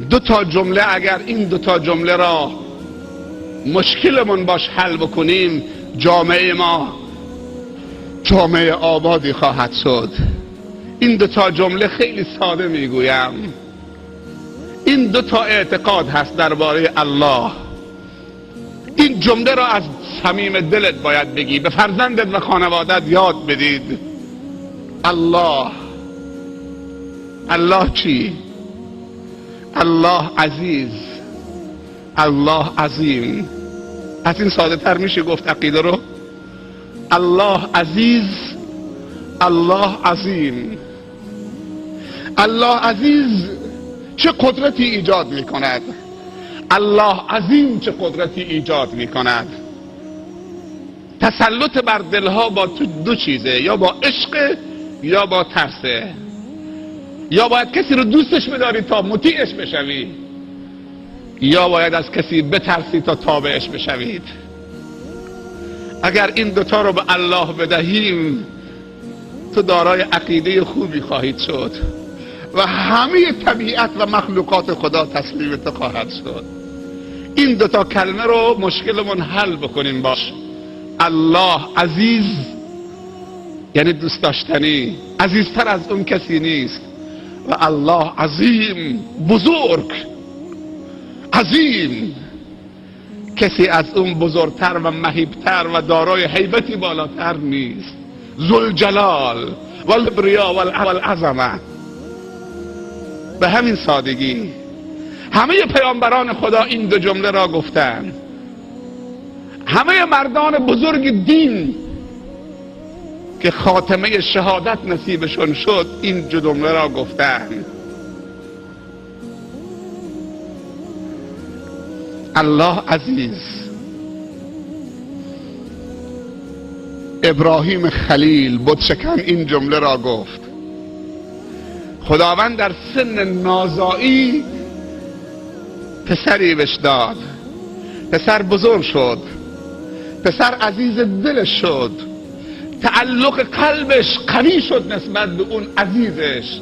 دو تا جمله، اگر این دو تا جمله را مشکلمون باش حل بکنیم، جامعه ما جامعه آبادی خواهد شد. این دو تا جمله خیلی ساده میگویم. این دو تا اعتقاد هست درباره الله. این جمله را از صمیم دلت باید بگی، به فرزندت و خانوادت یاد بدید. الله. الله چی؟ الله عزیز، الله عظیم. از این ساده تر میشه گفت عقیده رو؟ الله عزیز، الله عظیم. الله عزیز چه قدرتی ایجاد میکند، الله عظیم چه قدرتی ایجاد میکند. تسلط بر دلها با تو دو چیزه، یا با عشق یا با ترسه. یا باید کسی رو دوستش بداری تا مطیعش بشوی، یا باید از کسی بترسی تا تابعش بشوید. اگر این دوتا رو به الله بدهیم، تو دارای عقیده خوبی خواهید شد و همه طبیعت و مخلوقات خدا تسلیم تو خواهد شد. این دوتا کلمه رو مشکلمون حل بکنیم باش. الله عزیز یعنی دوست داشتنی، عزیزتر از اون کسی نیست. و الله عظیم، بزرگ، عظیم، کسی از اون بزرگتر و مهیبتر و دارای هیبتی بالاتر نیست. ذوالجلال والکبریا والعظمه. به همین سادگی همه پیامبران خدا این دو جمله را گفتند. همه مردان بزرگ دین که خاتمه شهادت نصیبشون شد این جمله را گفتند. الله عزیز. ابراهیم خلیل بتشکن این جمله را گفت. خداوند در سن نازایی پسری بهش داد. پسر بزرگ شد، پسر عزیز دلش شد، تعلق قلبش قوی شد نسبت به اون عزیزش.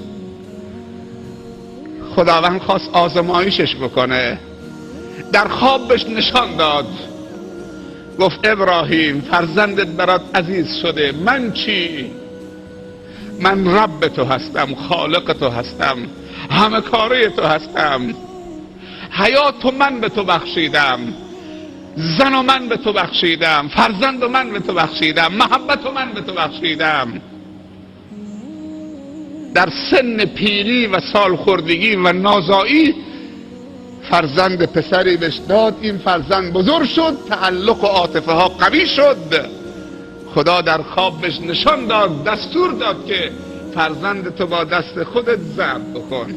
خداوند خواست آزمایشش بکنه، در خوابش نشان داد، گفت ابراهیم فرزندت برات عزیز شده. من چی؟ من رب تو هستم، خالق تو هستم، همه کاره تو هستم. حیات من به تو بخشیدم، زن و من به تو بخشیدم، فرزند و من به تو بخشیدم، محبت و من به تو بخشیدم. در سن پیری و سالخوردگی و نازایی فرزند پسری بهش داد. این فرزند بزرگ شد، تعلق و عاطفه ها قوی شد. خدا در خوابش نشان داد، دستور داد که فرزند تو با دست خودت ذبح بکن.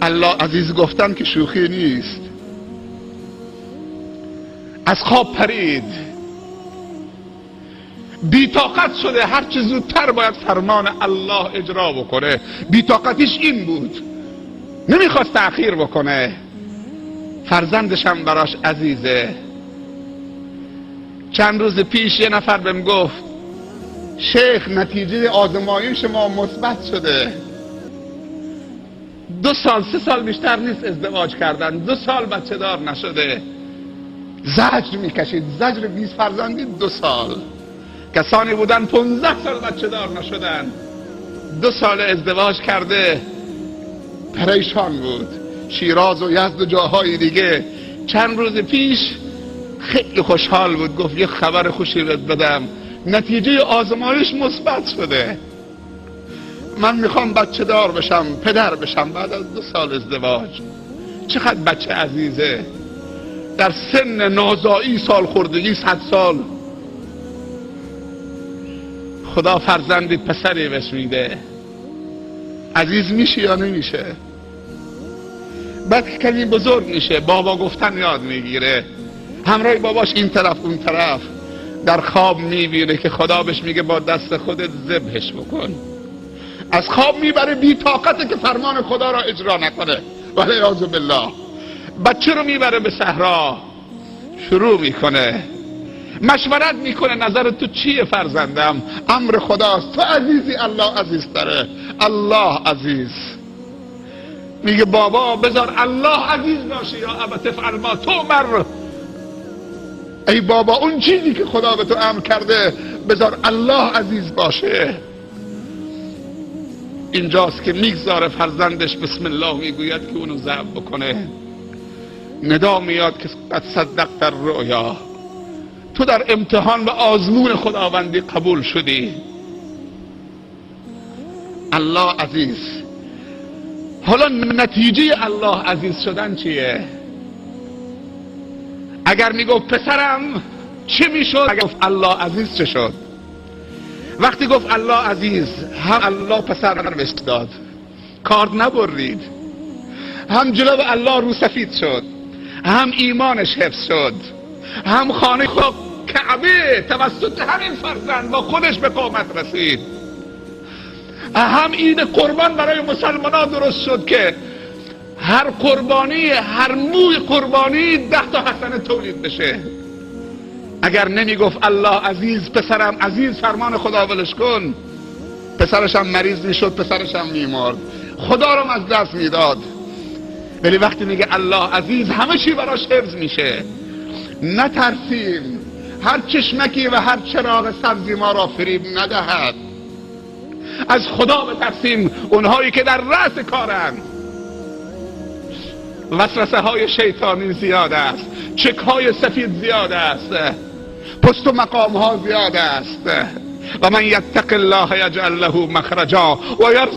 الله عزیز گفتن که شوخی نیست. از خواب پرید، بی‌طاقت شده، هر چه زودتر باید فرمان الله اجرا بکنه. بی‌طاقتیش این بود، نمیخواست تأخیر بکنه. فرزندش هم براش عزیزه. چند روز پیش یه نفر بهم گفت شیخ نتیجه آزمایش ما مثبت شده. 2 سال 3 سال بیشتر نیست ازدواج کردن، 2 سال بچه دار نشده. زجر میکشید، زجر 20 فرزندی 2 سال. کسانی بودن 15 سال بچه دار نشدن، 2 سال ازدواج کرده، پریشان بود. شیراز و یزد و جاهای دیگه. چند روز پیش خیلی خوشحال بود، گفت یه خبر خوشی بهت بدم، نتیجه آزمایش مثبت شده. من میخوام بچه دار بشم، پدر بشم بعد از 2 سال ازدواج. چقدر بچه عزیزه، در سن نازایی، سالخوردگی 100 سال. خدا فرزندی پسری بهش میده. عزیز میشه یا نمیشه؟ بعد کمی بزرگ میشه، بابا گفتن یاد میگیره، همراه باباش این طرف اون طرف. در خواب میبینه که خدا بهش میگه با دست خودت ذبحش بکن. از خواب میبره، بی طاقته که فرمان خدا را اجرا نکنه. والعیاذ بالله. بچه رو میبره به صحرا، شروع میکنه، مشورت میکنه نظر تو چیه فرزندم؟ امر خداست، تو عزیزی، الله عزیز تره. الله عزیز. میگه بابا بذار الله عزیز باشه یا ابت افعل ما تؤمر. ای بابا اون چیزی که خدا به تو امر کرده بذار الله عزیز باشه. اینجاست که میگذاره فرزندش بسم الله میگوید که اونو ذبح بکنه. ندا میاد که قد صدقت الرؤیا، تو در امتحان و آزمون خداوندی قبول شدی. الله عزیز. حالا نتیجه الله عزیز شدن چیه؟ اگر میگفت پسرم چه میشد؟ اگر گفت الله عزیز چه شد؟ وقتی گفت الله عزیز، هم الله پسر بهش داد، کارد نبرید، هم جلو الله رو سفید شد، هم ایمانش حفظ شد، هم خانه خود کعبه توسط همین فرزند با خودش به قامت رسید، هم عید قربان برای مسلمانان درست شد که هر قربانی، هر موی قربانی 10 تا حسنه تولید بشه. اگر نمی گفت الله عزیز، پسرم عزیز، فرمان خدا ولش کن، پسرش هم مریض می شد، پسرش هم می مرد، خدا رو از دست می داد. ولی وقتی میگه الله عزیز همه چی براش حفظ میشه. نترسیم هر چشمکی و هر چراغ سبزی ما را فریب ندهد. از خدا بترسیم، اونهایی که در رأس کارند. وسوسه های شیطانی زیاد است، چک های سفید زیاد است، پست و مقام ها زیاد است. و من یتق الله یجعل له مخرجا و